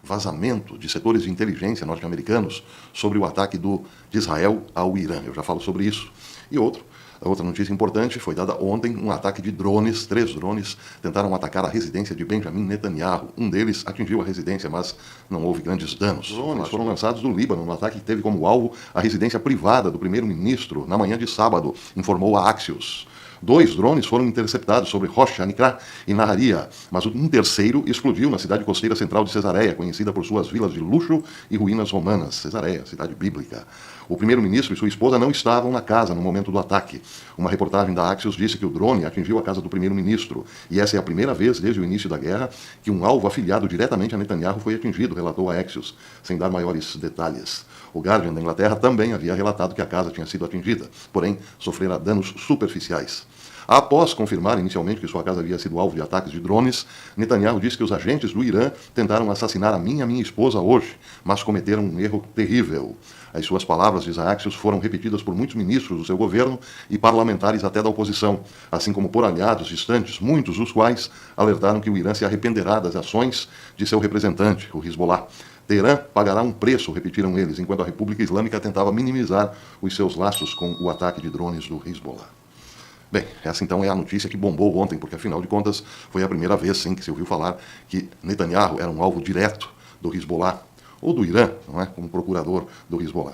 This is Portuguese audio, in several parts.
vazamento de setores de inteligência norte-americanos sobre o ataque de Israel ao Irã. Eu já falo sobre isso. E outra notícia importante foi dada ontem, um ataque de drones, 3 drones tentaram atacar a residência de Benjamin Netanyahu. Um deles atingiu a residência, mas não houve grandes danos. Os drones foram lançados do Líbano, no ataque que teve como alvo a residência privada do primeiro-ministro na manhã de sábado, informou a Axios. 2 drones foram interceptados sobre Rosh Hanikra e Naharia, mas um terceiro explodiu na cidade costeira central de Cesareia, conhecida por suas vilas de luxo e ruínas romanas. Cesareia, cidade bíblica. O primeiro-ministro e sua esposa não estavam na casa no momento do ataque. Uma reportagem da Axios disse que o drone atingiu a casa do primeiro-ministro, e essa é a primeira vez desde o início da guerra que um alvo afiliado diretamente a Netanyahu foi atingido, relatou a Axios, sem dar maiores detalhes. O Guardian da Inglaterra também havia relatado que a casa tinha sido atingida, porém sofrera danos superficiais. Após confirmar inicialmente que sua casa havia sido alvo de ataques de drones, Netanyahu disse que os agentes do Irã tentaram assassinar a mim e a minha esposa hoje, mas cometeram um erro terrível. As suas palavras, diz a Axios, foram repetidas por muitos ministros do seu governo e parlamentares até da oposição, assim como por aliados distantes, muitos dos quais alertaram que o Irã se arrependerá das ações de seu representante, o Hezbollah. Teherã pagará um preço, repetiram eles, enquanto a República Islâmica tentava minimizar os seus laços com o ataque de drones do Hezbollah. Bem, essa então é a notícia que bombou ontem, porque afinal de contas foi a primeira vez sim que se ouviu falar que Netanyahu era um alvo direto do Hezbollah, ou do Irã, não é? Como procurador do Hezbollah.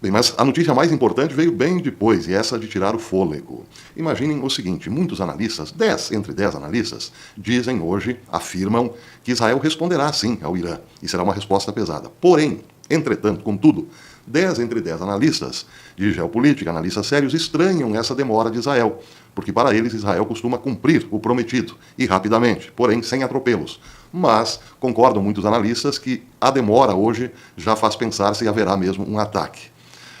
Bem, mas a notícia mais importante veio bem depois, e essa de tirar o fôlego. Imaginem o seguinte, muitos analistas, 10 entre 10 analistas, dizem hoje, afirmam, que Israel responderá sim ao Irã, e será uma resposta pesada. Porém, entretanto, contudo, 10 entre 10 analistas de geopolítica, analistas sérios, estranham essa demora de Israel, porque para eles Israel costuma cumprir o prometido, e rapidamente, porém sem atropelos. Mas concordam muitos analistas que a demora hoje já faz pensar se haverá mesmo um ataque.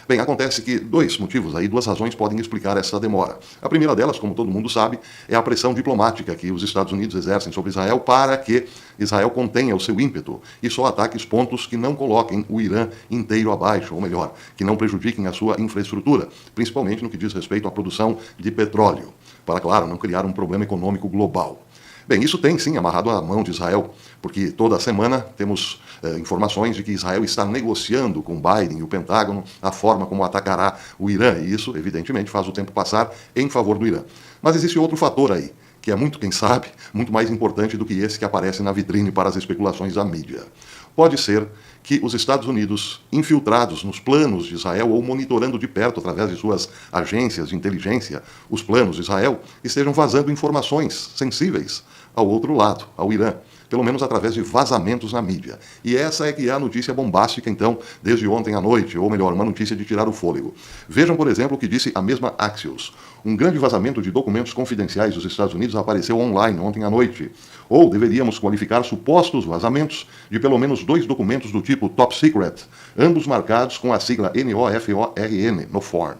Bem, acontece que 2 motivos aí, 2 razões podem explicar essa demora. A primeira delas, como todo mundo sabe, é a pressão diplomática que os Estados Unidos exercem sobre Israel para que Israel contenha o seu ímpeto e só ataque os pontos que não coloquem o Irã inteiro abaixo, ou melhor, que não prejudiquem a sua infraestrutura, principalmente no que diz respeito à produção de petróleo, para, claro, não criar um problema econômico global. Bem, isso tem sim amarrado a mão de Israel, porque toda semana temos informações de que Israel está negociando com Biden e o Pentágono a forma como atacará o Irã, e isso, evidentemente, faz o tempo passar em favor do Irã. Mas existe outro fator aí, que é muito, quem sabe, muito mais importante do que esse que aparece na vitrine para as especulações da mídia. Pode ser que os Estados Unidos, infiltrados nos planos de Israel ou monitorando de perto, através de suas agências de inteligência, os planos de Israel, estejam vazando informações sensíveis ao outro lado, ao Irã, pelo menos através de vazamentos na mídia. E essa é que é a notícia bombástica, então, desde ontem à noite, ou melhor, uma notícia de tirar o fôlego. Vejam, por exemplo, o que disse a mesma Axios. Um grande vazamento de documentos confidenciais dos Estados Unidos apareceu online ontem à noite. Ou deveríamos qualificar supostos vazamentos de pelo menos 2 documentos do tipo Top Secret, ambos marcados com a sigla NOFORN, NOFORN,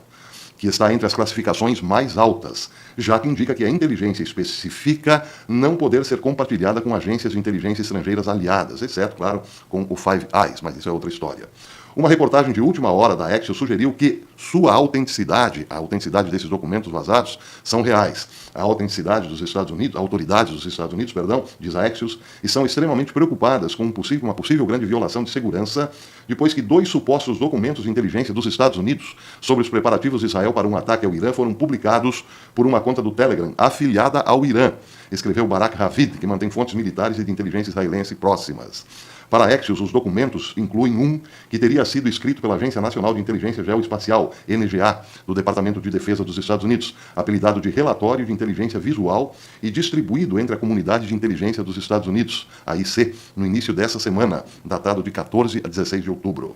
que está entre as classificações mais altas, já que indica que a inteligência especifica não poder ser compartilhada com agências de inteligência estrangeiras aliadas, exceto, claro, com o Five Eyes, mas isso é outra história. Uma reportagem de última hora da Axios sugeriu que sua autenticidade, a autenticidade desses documentos vazados, são reais. A autenticidade dos Estados Unidos, autoridades dos Estados Unidos, diz a Axios, e são extremamente preocupadas com uma possível grande violação de segurança, depois que 2 supostos documentos de inteligência dos Estados Unidos sobre os preparativos de Israel para um ataque ao Irã foram publicados por uma conta do Telegram afiliada ao Irã, escreveu Barak Ravid, que mantém fontes militares e de inteligência israelense próximas. Para a Axios, os documentos incluem um que teria sido escrito pela Agência Nacional de Inteligência Geoespacial, NGA, do Departamento de Defesa dos Estados Unidos, apelidado de Relatório de Inteligência Visual e distribuído entre a Comunidade de Inteligência dos Estados Unidos, a IC, no início dessa semana, datado de 14 a 16 de outubro.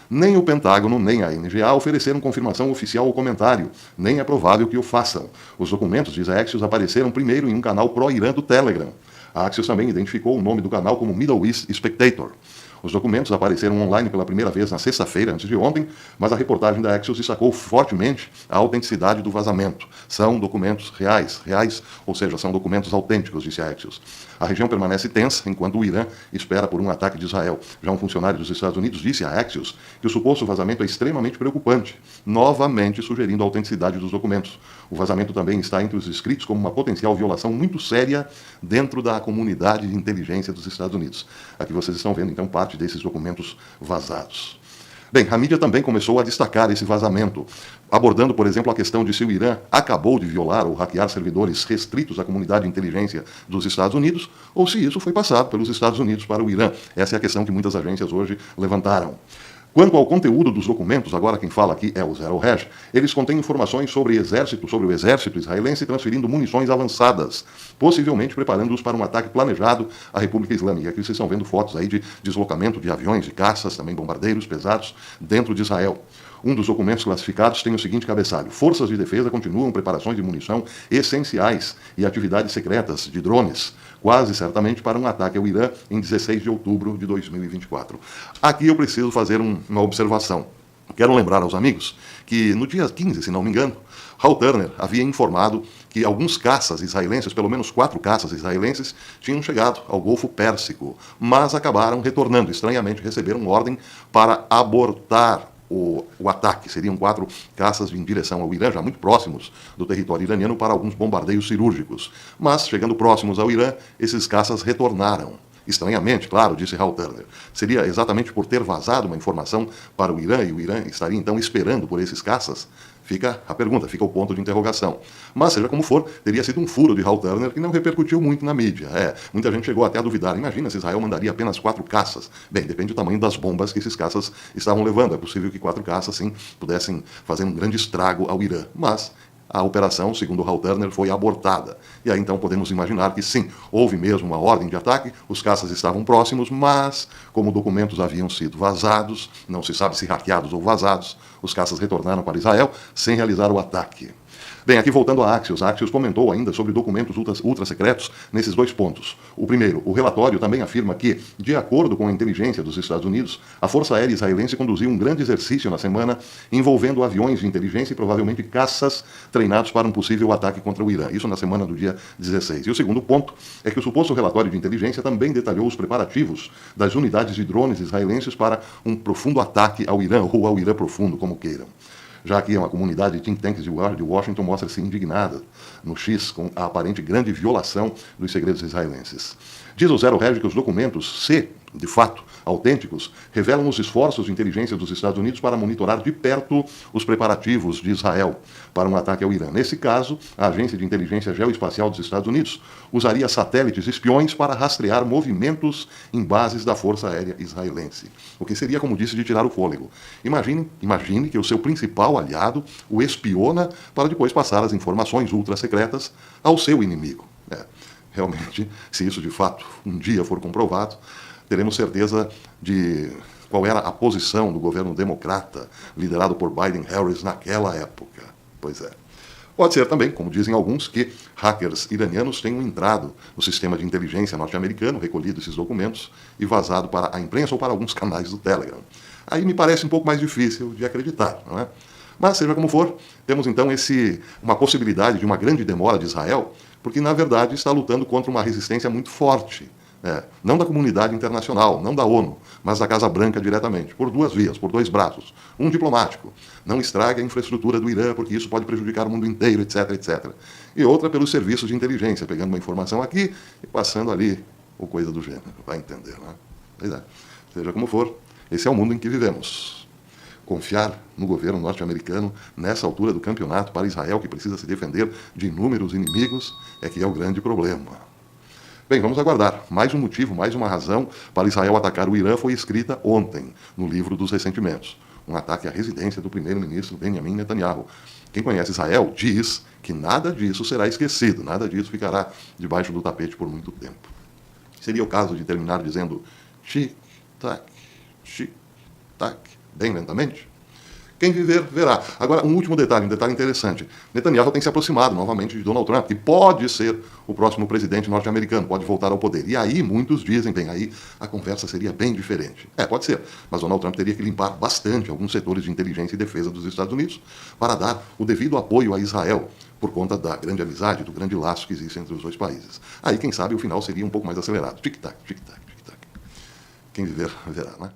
Nem o Pentágono, nem a NGA ofereceram confirmação oficial ao comentário, nem é provável que o façam. Os documentos, diz a Axios, apareceram primeiro em um canal pró-Irã do Telegram. A Axios também identificou o nome do canal como Middle East Spectator. Os documentos apareceram online pela primeira vez na sexta-feira, antes de ontem, mas a reportagem da Axios destacou fortemente a autenticidade do vazamento. São documentos reais, ou seja, são documentos autênticos, disse a Axios. A região permanece tensa, enquanto o Irã espera por um ataque de Israel. Já um funcionário dos Estados Unidos disse a Axios que o suposto vazamento é extremamente preocupante, novamente sugerindo a autenticidade dos documentos. O vazamento também está entre os escritos como uma potencial violação muito séria dentro da comunidade de inteligência dos Estados Unidos. Aqui vocês estão vendo, então, parte desses documentos vazados. Bem, a mídia também começou a destacar esse vazamento, abordando, por exemplo, a questão de se o Irã acabou de violar ou hackear servidores restritos à comunidade de inteligência dos Estados Unidos, ou se isso foi passado pelos Estados Unidos para o Irã. Essa é a questão que muitas agências hoje levantaram. Quanto ao conteúdo dos documentos, agora quem fala aqui é o Zero Hash, eles contêm informações sobre o exército israelense transferindo munições avançadas, possivelmente preparando-os para um ataque planejado à República Islâmica. Aqui vocês estão vendo fotos aí de deslocamento de aviões, de caças, também bombardeiros pesados dentro de Israel. Um dos documentos classificados tem o seguinte cabeçalho: Forças de defesa continuam preparações de munição essenciais e atividades secretas de drones, quase certamente para um ataque ao Irã em 16 de outubro de 2024. Aqui eu preciso fazer uma observação. Quero lembrar aos amigos que no dia 15, se não me engano, Hal Turner havia informado que alguns caças israelenses, pelo menos 4 caças israelenses, tinham chegado ao Golfo Pérsico, mas acabaram retornando. Estranhamente, receberam ordem para abortar o ataque. Seriam 4 caças em direção ao Irã, já muito próximos do território iraniano, para alguns bombardeios cirúrgicos. Mas, chegando próximos ao Irã, esses caças retornaram. Estranhamente, claro, disse Hal Turner. Seria exatamente por ter vazado uma informação para o Irã, e o Irã estaria então esperando por esses caças? Fica a pergunta, fica o ponto de interrogação. Mas, seja como for, teria sido um furo de Hal Turner que não repercutiu muito na mídia. Muita gente chegou até a duvidar. Imagina se Israel mandaria apenas 4 caças. Bem, depende do tamanho das bombas que esses caças estavam levando. É possível que 4 caças, sim, pudessem fazer um grande estrago ao Irã. Mas a operação, segundo Hal Turner, foi abortada. E aí então podemos imaginar que sim, houve mesmo uma ordem de ataque, os caças estavam próximos, mas como documentos haviam sido vazados, não se sabe se hackeados ou vazados, os caças retornaram para Israel sem realizar o ataque. Bem, aqui voltando a Axios comentou ainda sobre documentos ultra-secretos nesses 2 pontos. O primeiro, o relatório também afirma que, de acordo com a inteligência dos Estados Unidos, a Força Aérea Israelense conduziu um grande exercício na semana envolvendo aviões de inteligência e provavelmente caças treinados para um possível ataque contra o Irã. Isso na semana do dia 16. E o segundo ponto é que o suposto relatório de inteligência também detalhou os preparativos das unidades de drones israelenses para um profundo ataque ao Irã, ou ao Irã profundo, como queiram. Já que uma comunidade de think tanks de Washington mostra-se indignada no X com a aparente grande violação dos segredos israelenses. Diz o Zero Hedge que os documentos, se de fato autênticos, revelam os esforços de inteligência dos Estados Unidos para monitorar de perto os preparativos de Israel para um ataque ao Irã. Nesse caso, a Agência de Inteligência Geoespacial dos Estados Unidos usaria satélites espiões para rastrear movimentos em bases da Força Aérea Israelense. O que seria, como disse, de tirar o fôlego. Imagine que o seu principal aliado o espiona para depois passar as informações ultra-secretas ao seu inimigo. Realmente, se isso de fato um dia for comprovado, teremos certeza de qual era a posição do governo democrata liderado por Biden-Harris naquela época. Pois é. Pode ser também, como dizem alguns, que hackers iranianos tenham entrado no sistema de inteligência norte-americano, recolhido esses documentos e vazado para a imprensa ou para alguns canais do Telegram. Aí me parece um pouco mais difícil de acreditar, não é? Mas, seja como for, temos então uma possibilidade de uma grande demora de Israel, porque, na verdade, está lutando contra uma resistência muito forte. Não da comunidade internacional, não da ONU, mas da Casa Branca diretamente, por 2 vias, por 2 braços. Um diplomático, não estrague a infraestrutura do Irã, porque isso pode prejudicar o mundo inteiro, etc, etc. E outra pelos serviços de inteligência, pegando uma informação aqui e passando ali, ou coisa do gênero, vai entender, né? Pois é, seja como for, esse é o mundo em que vivemos. Confiar no governo norte-americano nessa altura do campeonato para Israel, que precisa se defender de inúmeros inimigos, é que é o grande problema. Bem, vamos aguardar. Mais um motivo, mais uma razão para Israel atacar o Irã foi escrita ontem, no livro dos ressentimentos. Um ataque à residência do primeiro-ministro Benjamin Netanyahu. Quem conhece Israel diz que nada disso será esquecido, nada disso ficará debaixo do tapete por muito tempo. Seria o caso de terminar dizendo tic-tac, tic-tac, bem lentamente? Quem viver, verá. Agora, um último detalhe, um detalhe interessante. Netanyahu tem se aproximado novamente de Donald Trump, que pode ser o próximo presidente norte-americano, pode voltar ao poder. E aí, muitos dizem, bem, aí a conversa seria bem diferente. Pode ser, mas Donald Trump teria que limpar bastante alguns setores de inteligência e defesa dos Estados Unidos para dar o devido apoio a Israel, por conta da grande amizade, do grande laço que existe entre os dois países. Aí, quem sabe, o final seria um pouco mais acelerado. Tic-tac, tic-tac, tic-tac. Quem viver, verá, né?